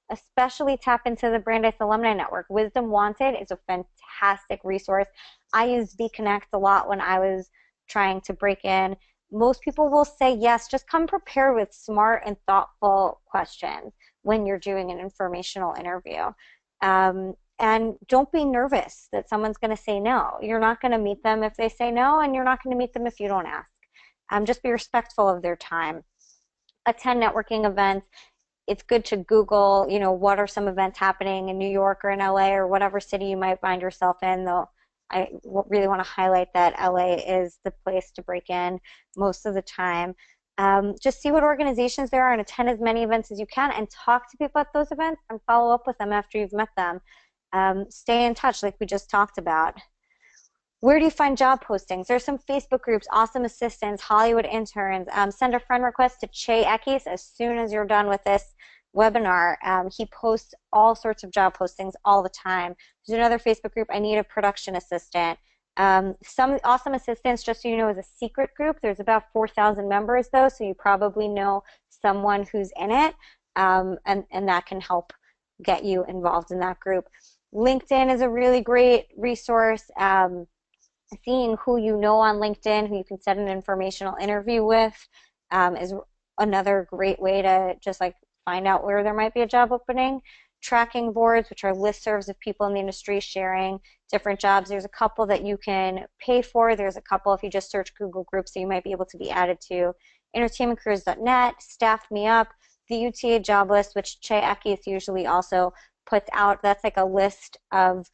especially tap into the Brandeis Alumni Network. Wisdom Wanted is a fantastic resource. I used BConnect a lot when I was trying to break in. most people will say yes. Just come prepared with smart and thoughtful questions when you're doing an informational interview. And don't be nervous that someone's going to say no. You're not going to meet them if they say no, and you're not going to meet them if you don't ask. Just be respectful of their time. Attend networking events. It's good to Google, what are some events happening in New York or in LA or whatever city you might find yourself in, though I really want to highlight that LA is the place to break in most of the time. Just see what organizations there are and attend as many events as you can, and talk to people at those events and follow up with them after you've met them. Stay in touch like we just talked about. Where do you find job postings? There's some Facebook groups, Awesome Assistants, Hollywood Interns. Send a friend request to Che Ekis as soon as you're done with this webinar. He posts all sorts of job postings all the time. There's another Facebook group, I Need a Production Assistant. Some Awesome Assistants, just so you know, is a secret group. There's about 4,000 members though, so you probably know someone who's in it, and that can help get you involved in that group. LinkedIn is a really great resource. Seeing who you know on LinkedIn, who you can set an informational interview with, is another great way to just like find out where there might be a job opening. Tracking boards, which are listservs of people in the industry sharing different jobs. There's a couple that you can pay for. There's a couple if you just search Google Groups that you might be able to be added to. Entertainmentcareers.net, Staff Me Up, the UTA job list, which Che Ekis usually also puts out. That's like a list of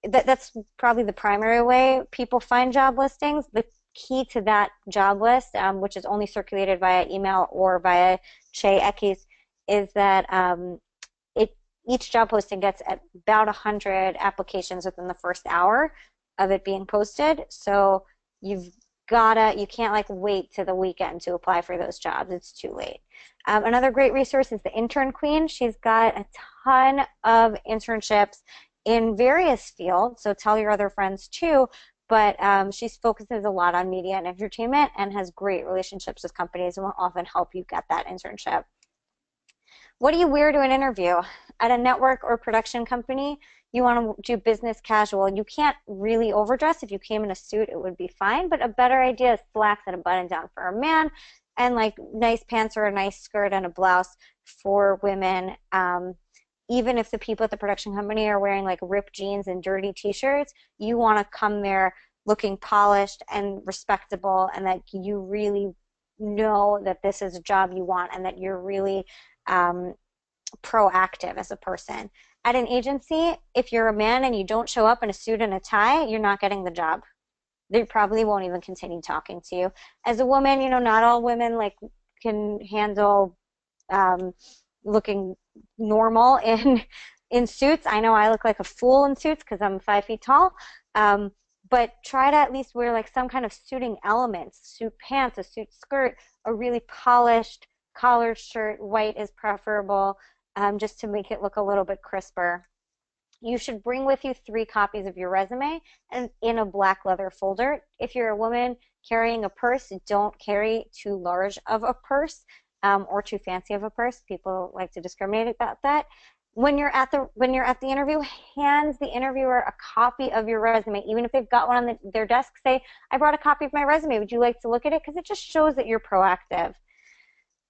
that's probably the primary way people find job listings. The key to that job list, which is only circulated via email or via Che Ekis, is that each job posting gets about 100 applications within the first hour of it being posted. So you can't like wait to the weekend to apply for those jobs. It's too late. Another great resource is the Intern Queen. She's got a ton of internships in various fields, so tell your other friends too, but she focuses a lot on media and entertainment and has great relationships with companies and will often help you get that internship. What do you wear to an interview? At a network or production company, you want to do business casual. You can't really overdress. If you came in a suit, it would be fine, but a better idea is slacks and a button down for a man, and like nice pants or a nice skirt and a blouse for women. Even if the people at the production company are wearing like ripped jeans and dirty t-shirts, you want to come there looking polished and respectable, and that you really know that this is a job you want and that you're really proactive as a person. At an agency, if you're a man and you don't show up in a suit and a tie, you're not getting the job. They probably won't even continue talking to you. As a woman, not all women like can handle looking normal in suits. I know I look like a fool in suits because I'm 5 feet tall, but try to at least wear like some kind of suiting elements, suit pants, a suit skirt, a really polished collared shirt. White is preferable, just to make it look a little bit crisper. You should bring with you 3 copies of your resume and in a black leather folder. If you're a woman carrying a purse, don't carry too large of a purse. Or too fancy of a purse. People like to discriminate about that. When you're at the interview, hand the interviewer a copy of your resume, even if they've got one on their desk. Say, I brought a copy of my resume. Would you like to look at it? Because it just shows that you're proactive.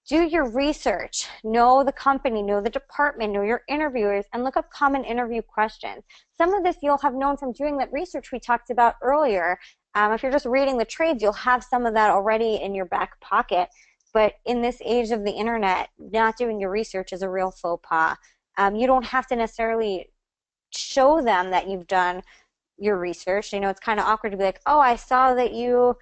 Do your research. Know the company, know the department, know your interviewers, and look up common interview questions. Some of this you'll have known from doing that research we talked about earlier. If you're just reading the trades, you'll have some of that already in your back pocket. But in this age of the internet, not doing your research is a real faux pas. You don't have to necessarily show them that you've done your research. It's kind of awkward to be like, oh, I saw that you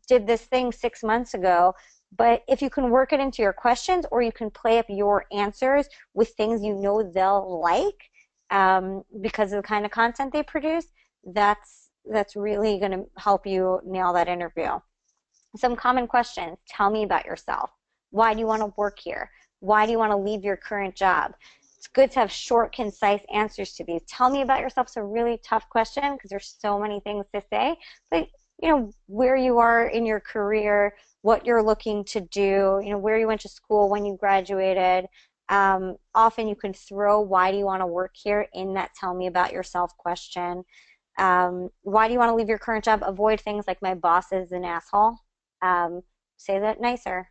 did this thing 6 months ago. But if you can work it into your questions, or you can play up your answers with things they'll like because of the kind of content they produce, that's really going to help you nail that interview. Some common questions. Tell me about yourself. Why do you want to work here? Why do you want to leave your current job? It's good to have short, concise answers to these. Tell me about yourself is a really tough question because there's so many things to say. But, where you are in your career, what you're looking to do, where you went to school, when you graduated. Often you can throw why do you want to work here in that tell me about yourself question. Why do you want to leave your current job? Avoid things like my boss is an asshole. Say that nicer.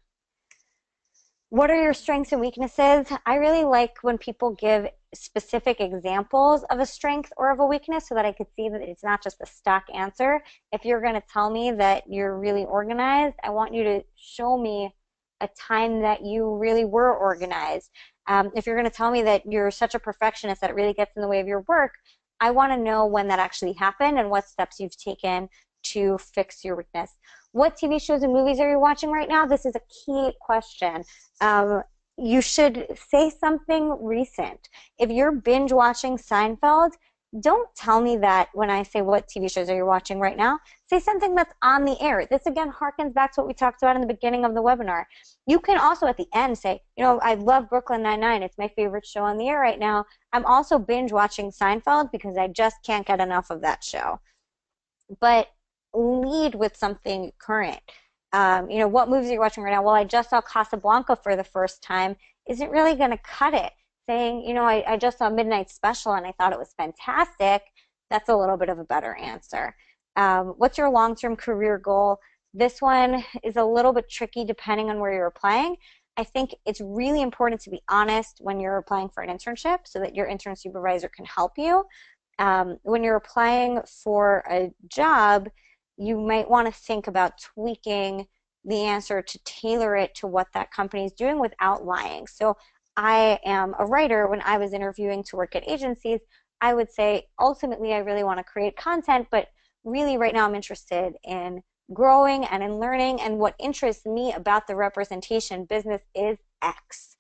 What are your strengths and weaknesses? I really like when people give specific examples of a strength or of a weakness so that I could see that it's not just a stock answer. If you're going to tell me that you're really organized, I want you to show me a time that you really were organized. If you're going to tell me that you're such a perfectionist that it really gets in the way of your work, I want to know when that actually happened and what steps you've taken to fix your weakness. What TV shows and movies are you watching right now? This is a key question. You should say something recent. If you're binge watching Seinfeld, don't tell me that when I say what TV shows are you watching right now. Say something that's on the air. This again harkens back to what we talked about in the beginning of the webinar. You can also at the end say, you know, I love Brooklyn Nine-Nine. It's my favorite show on the air right now. I'm also binge watching Seinfeld because I just can't get enough of that show. But lead with something current. You know, what movies are you watching right now? Well, I just saw Casablanca for the first time. Isn't really going to cut it. Saying, you know, I just saw Midnight Special and I thought it was fantastic. That's a little bit of a better answer. What's your long-term career goal? This one is a little bit tricky depending on where you're applying. I think it's really important to be honest when you're applying for an internship so that your intern supervisor can help you. When you're applying for a job, you might want to think about tweaking the answer to tailor it to what that company is doing without lying. So I am a writer. When I was interviewing to work at agencies, I would say, ultimately, I really want to create content, but really right now I'm interested in growing and in learning, and what interests me about the representation business is X,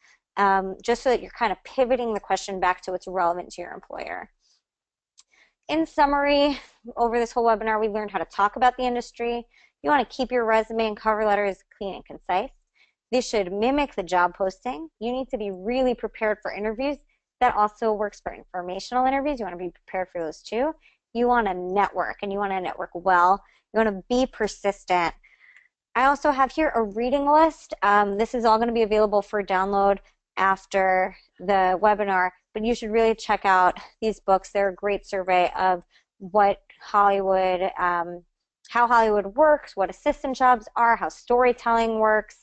just so that you're kind of pivoting the question back to what's relevant to your employer. In summary, over this whole webinar, we learned how to talk about the industry. You want to keep your resume and cover letters clean and concise. They should mimic the job posting. You need to be really prepared for interviews. That also works for informational interviews. You want to be prepared for those too. You want to network, and you want to network well. You want to be persistent. I also have here a reading list. This is all going to be available for download after the webinar, but you should really check out these books. They're a great survey of what Hollywood, how Hollywood works, what assistant jobs are, how storytelling works.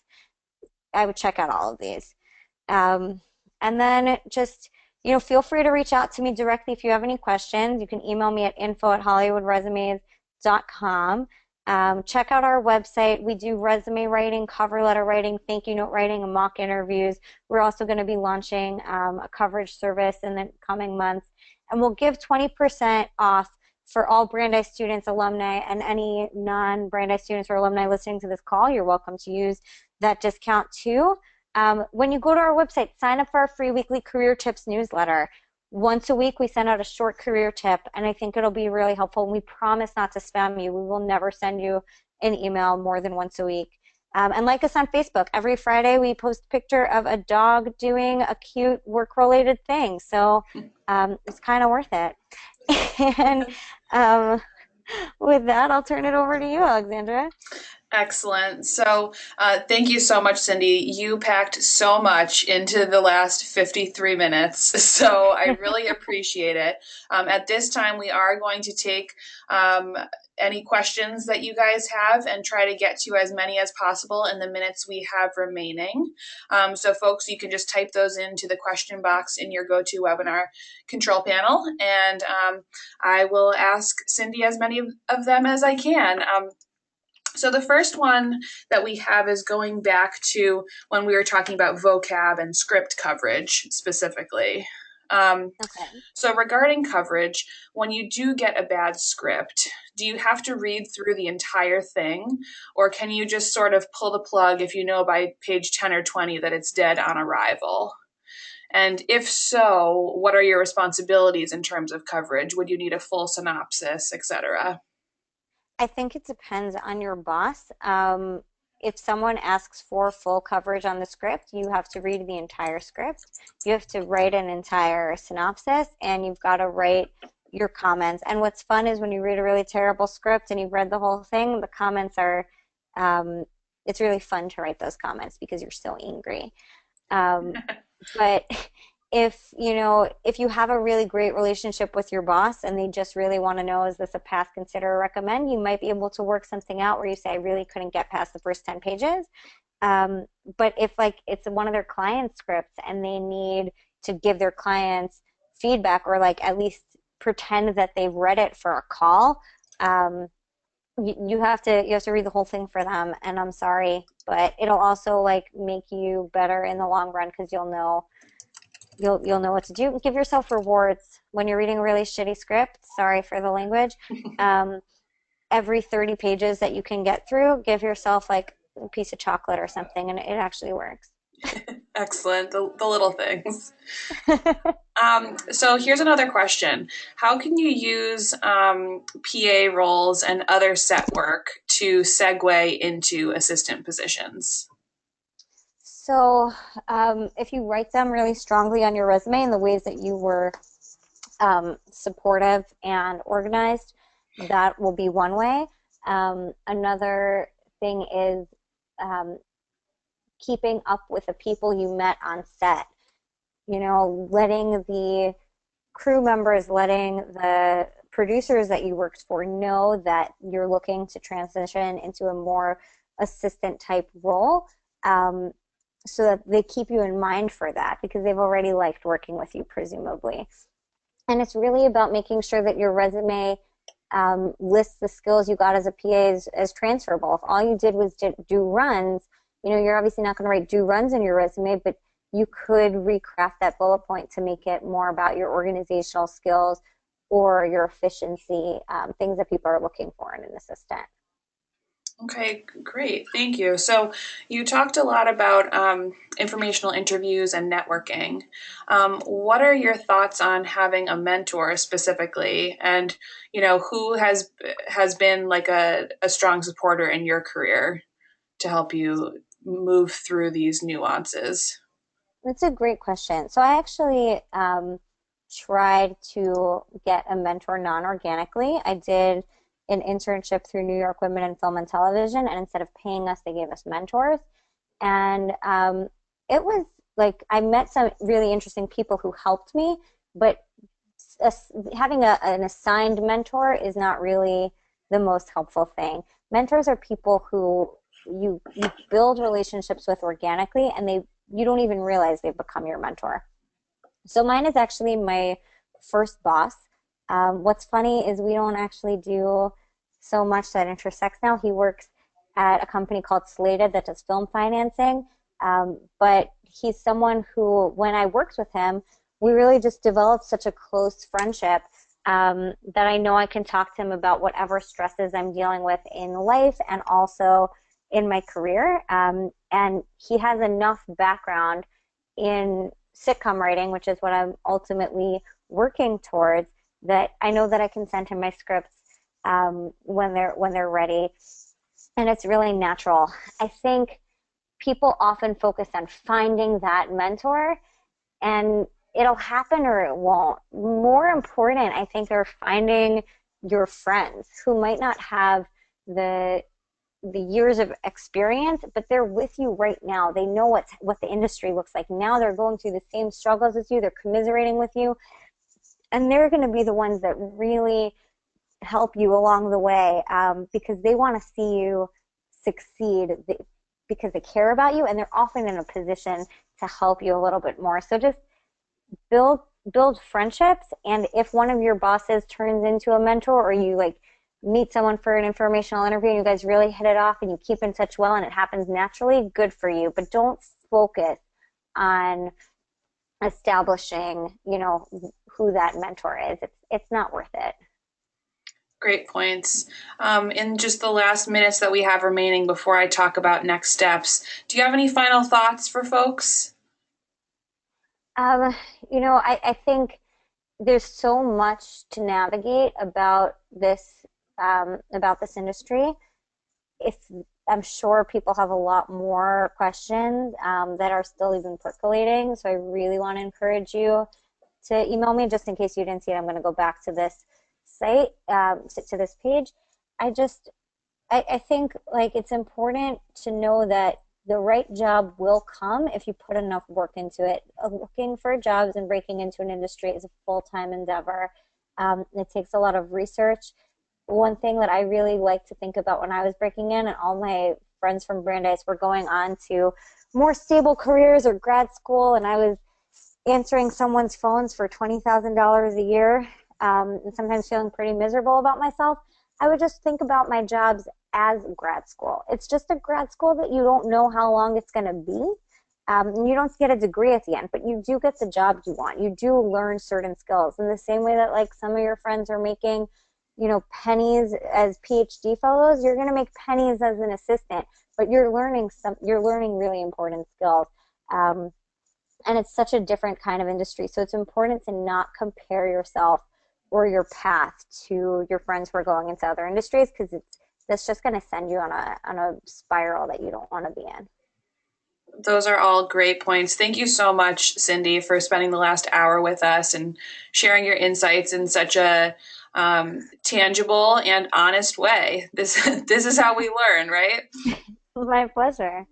I would check out all of these. And then just, you know, feel free to reach out to me directly if you have any questions. You can email me at info@hollywoodresumes.com. Check out our website. We do resume writing, cover letter writing, thank you note writing, and mock interviews. We're also going to be launching a coverage service in the coming months. And we'll give 20% off for all Brandeis students, alumni, and any non-Brandeis students or alumni listening to this call. You're welcome to use that discount too. When you go to our website, sign up for our free weekly career tips newsletter. Once a week, we send out a short career tip, and I think it'll be really helpful. We promise not to spam you. We will never send you an email more than once a week. And like us on Facebook. Every Friday, we post a picture of a dog doing a cute work-related thing. So it's kind of worth it. And with that, I'll turn it over to you, Alexandra. Excellent. So thank you so much, Cindy. You packed so much into the last 53 minutes, so I really appreciate it. At this time, we are going to take any questions that you guys have and try to get to as many as possible in the minutes we have remaining. So folks, you can just type those into the question box in your GoToWebinar control panel, and I will ask Cindy as many of them as I can. So the first one that we have is going back to when we were talking about vocab and script coverage specifically. Okay. So regarding coverage, when you do get a bad script, do you have to read through the entire thing, or can you just sort of pull the plug if you know by page 10 or 20 that it's dead on arrival? And if so, what are your responsibilities in terms of coverage? Would you need a full synopsis, etc.? I think it depends on your boss. If someone asks for full coverage on the script, you have to read the entire script. You have to write an entire synopsis, and you've got to write your comments. And what's fun is when you read a really terrible script and you've read the whole thing, the comments are, it's really fun to write those comments because you're so angry. But if if you have a really great relationship with your boss and they just really want to know, is this a pass, consider, or recommend, you might be able to work something out where you say, I really couldn't get past the first 10 pages. Um, but if like it's one of their client scripts and they need to give their clients feedback or like at least pretend that they've read it for a call, um, you have to read the whole thing for them. And I'm sorry, but it'll also like make you better in the long run because you'll know what to do. Give yourself rewards when you're reading a really shitty script. Sorry for the language. Um, every 30 pages that you can get through, give yourself like a piece of chocolate or something, and it actually works. Excellent. The little things. So here's another question. How can you use PA roles and other set work to segue into assistant positions? So if you write them really strongly on your resume in the ways that you were supportive and organized, that will be one way. Another thing is keeping up with the people you met on set. Letting the crew members, letting the producers that you worked for know that you're looking to transition into a more assistant type role, so that they keep you in mind for that because they've already liked working with you, presumably. And it's really about making sure that your resume lists the skills you got as a PA as transferable. If all you did was do runs, you're obviously not going to write do runs in your resume, but you could recraft that bullet point to make it more about your organizational skills or your efficiency, things that people are looking for in an assistant. Okay, great. Thank you. So you talked a lot about informational interviews and networking. What are your thoughts on having a mentor specifically, and who has been like a strong supporter in your career to help you move through these nuances? That's a great question. So I actually tried to get a mentor non-organically. I did an internship through New York Women in Film and Television, and instead of paying us, they gave us mentors. And it was like I met some really interesting people who helped me, but having an assigned mentor is not really the most helpful thing. Mentors are people who you build relationships with organically, and you don't even realize they've become your mentor. So mine is actually my first boss. What's funny is we don't actually do so much that intersects now. He works at a company called Slated that does film financing, but he's someone who, when I worked with him, we really just developed such a close friendship that I know I can talk to him about whatever stresses I'm dealing with in life and also in my career. And he has enough background in sitcom writing, which is what I'm ultimately working towards, that I know that I can send him my scripts when they're ready. And it's really natural. I think people often focus on finding that mentor, and it'll happen or it won't. More important, I think, are finding your friends who might not have the years of experience, but they're with you right now. They know what the industry looks like now. They're going through the same struggles as you. They're commiserating with you, and they're going to be the ones that really help you along the way because they want to see you succeed because they care about you, and they're often in a position to help you a little bit more. So just build friendships, and if one of your bosses turns into a mentor, or you like meet someone for an informational interview and you guys really hit it off and you keep in touch well and it happens naturally, good for you. But don't focus on establishing, who that mentor is. It's not worth it. Great points. In just the last minutes that we have remaining before I talk about next steps, do you have any final thoughts for folks? I think there's so much to navigate about this industry. If I'm sure people have a lot more questions that are still even percolating, so I really want to encourage you to email me. Just in case you didn't see it, I'm going to go back to this site, to this page. I think like it's important to know that the right job will come if you put enough work into it. Looking for jobs and breaking into an industry is a full-time endeavor. It takes a lot of research. One thing that I really like to think about when I was breaking in, and all my friends from Brandeis were going on to more stable careers or grad school, and I was answering someone's phones for $20,000 a year, and sometimes feeling pretty miserable about myself. I would just think about my jobs as grad school. It's just a grad school that you don't know how long it's going to be. And you don't get a degree at the end, but you do get the job you want. You do learn certain skills in the same way that like some of your friends are making, pennies as PhD fellows. You're going to make pennies as an assistant, but you're learning really important skills. And it's such a different kind of industry. So it's important to not compare yourself or your path to your friends who are going into other industries, because that's just going to send you on a spiral that you don't want to be in. Those are all great points. Thank you so much, Cindy, for spending the last hour with us and sharing your insights in such a tangible and honest way. This is how we learn, right? My pleasure.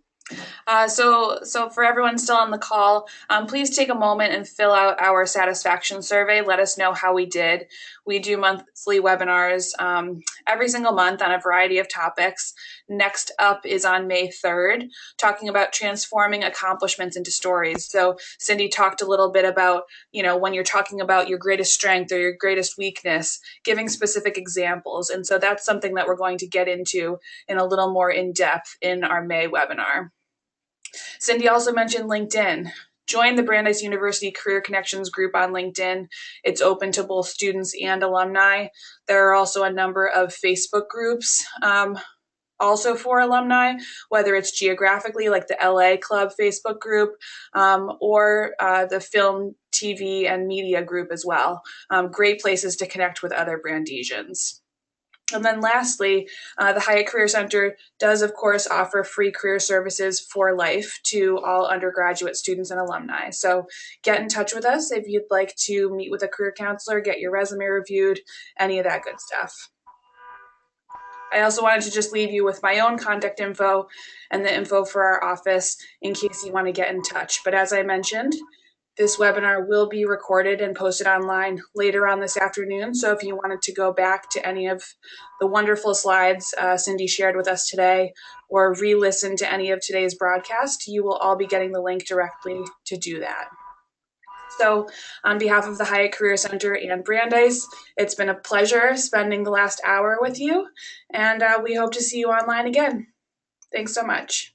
So for everyone still on the call, please take a moment and fill out our satisfaction survey. Let us know how we did. We do monthly webinars every single month on a variety of topics. Next up is on May 3rd, talking about transforming accomplishments into stories. So Cindy talked a little bit about, when you're talking about your greatest strength or your greatest weakness, giving specific examples. And so that's something that we're going to get into in a little more in depth in our May webinar. Cindy also mentioned LinkedIn. Join the Brandeis University Career Connections group on LinkedIn. It's open to both students and alumni. There are also a number of Facebook groups also for alumni, whether it's geographically, like the LA Club Facebook group, or the film, TV, and media group as well. Great places to connect with other Brandesians. And then lastly, the Hiatt Career Center does, of course, offer free career services for life to all undergraduate students and alumni. So get in touch with us if you'd like to meet with a career counselor, get your resume reviewed, any of that good stuff. I also wanted to just leave you with my own contact info and the info for our office in case you want to get in touch. But as I mentioned, this webinar will be recorded and posted online later on this afternoon. So if you wanted to go back to any of the wonderful slides Cindy shared with us today, or re-listen to any of today's broadcast, you will all be getting the link directly to do that. So on behalf of the Hiatt Career Center and Brandeis, it's been a pleasure spending the last hour with you, and we hope to see you online again. Thanks so much.